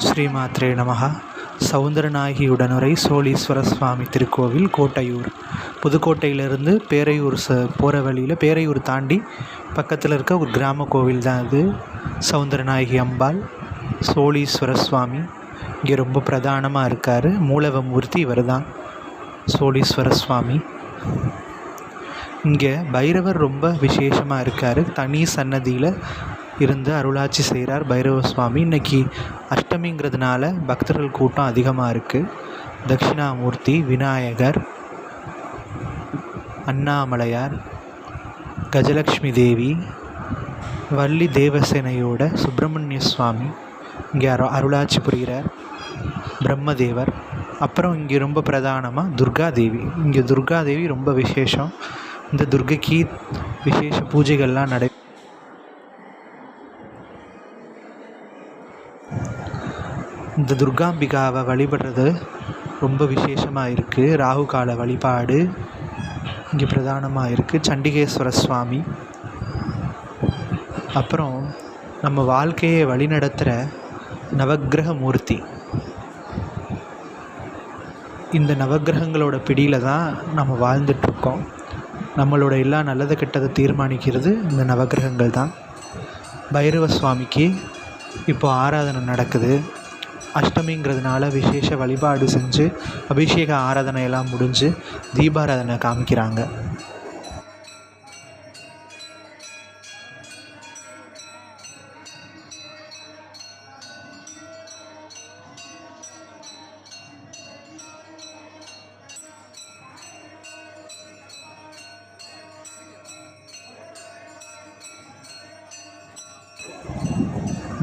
ஸ்ரீமாத்ரே நமஹ. சௌந்தரநாயகி உடனுரை சோழீஸ்வர சுவாமி திருக்கோவில், கோட்டையூர். புதுக்கோட்டையிலேருந்து பேரையூர் போகிற வழியில் பேரையூர் தாண்டி பக்கத்தில் இருக்க ஒரு கிராம கோவில் தான் இது. சௌந்தரநாயகி அம்பாள், சோழீஸ்வர சுவாமி இங்கே ரொம்ப பிரதானமாக இருக்கார். மூலவ மூர்த்தி இவர் தான், சோழீஸ்வர சுவாமி. இங்கே பைரவர் ரொம்ப விசேஷமாக இருக்கார். தனி சன்னதியில் இருந்து அருளாட்சி செய்கிறார் பைரவ சுவாமி. இன்றைக்கி அஷ்டமிங்கிறதுனால பக்தர்கள் கூட்டம் அதிகமாக இருக்குது. தட்சிணாமூர்த்தி, விநாயகர், அண்ணாமலையார், கஜலக்ஷ்மி தேவி, வள்ளி தேவசேனையோட சுப்பிரமணிய சுவாமி இங்கே அருளாட்சி புரிகிறார். பிரம்மதேவர், அப்புறம் இங்கே ரொம்ப பிரதானமாக துர்காதேவி. இங்கே துர்காதேவி ரொம்ப விசேஷம். இந்த துர்கைக்கு விசேஷ பூஜைகள்லாம் இந்த துர்காம்பிகாவை வழிபடுறது ரொம்ப விசேஷமாக இருக்குது. ராகு கால வழிபாடு இங்கே பிரதானமாக இருக்குது. சண்டிகேஸ்வர சுவாமி, அப்புறம் நம்ம வாழ்க்கையை வழிநடத்துகிற நவக்கிரக மூர்த்தி. இந்த நவக்கிரகங்களோட பிடியில் தான் நம்ம வாழ்ந்துட்டுருக்கோம். நம்மளோட எல்லா நல்லது கெட்டதை தீர்மானிக்கிறது இந்த நவக்கிரகங்கள் தான். பைரவ சுவாமிக்கு இப்போ ஆராதனை நடக்குது. அஷ்டமிங்கிறதுனால விசேஷ வழிபாடு செஞ்சு அபிஷேக ஆராதனையெல்லாம் முடிஞ்சு தீபாராதனை காமிக்கிறாங்க.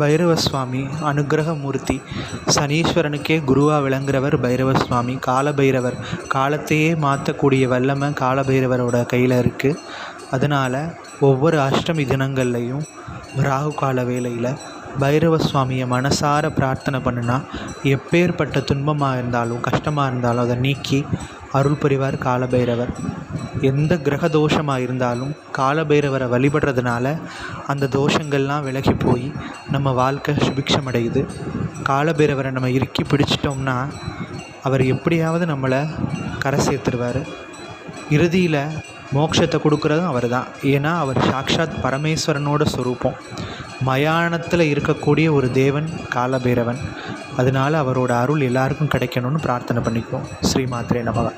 பைரவ சுவாமி அனுக்கிரக மூர்த்தி. சனீஸ்வரனுக்கே குருவாக விளங்குறவர் பைரவ சுவாமி. காலபைரவர், காலத்தையே மாற்றக்கூடிய வல்லமை காலபைரவரோட கையில் இருக்குது. அதனால் ஒவ்வொரு அஷ்டமி தினங்கள்லையும் ராகு கால வேளையில் பைரவ சுவாமியை மனசார பிரார்த்தனை பண்ணுனா எப்பேற்பட்ட துன்பமாக இருந்தாலும் கஷ்டமாக இருந்தாலும் அதை நீக்கி அருள் புரிவார் காலபைரவர். எந்த கிரக தோஷமாக இருந்தாலும் காலபைரவரை வழிபடுறதுனால அந்த தோஷங்கள்லாம் விலகி போய் நம்ம வாழ்க்கை சுபிக்ஷம் அடையுது. காலபைரவரை நம்ம இறுக்கி பிடிச்சிட்டோம்னா அவர் எப்படியாவது நம்மளை கரை சேர்த்துருவார். இறுதியில் மோட்சத்தை கொடுக்குறதும் அவர் தான். ஏன்னா அவர் சாக்ஷாத் பரமேஸ்வரனோட ஸ்வரூபம். மயானத்தில் இருக்கக்கூடிய ஒரு தேவன் காலபைரவன். அதனால் அவரோட அருள் எல்லாருக்கும் கிடைக்கணும்னு பிரார்த்தனை பண்ணிக்குவோம். ஸ்ரீமாத்ரே நமஹ.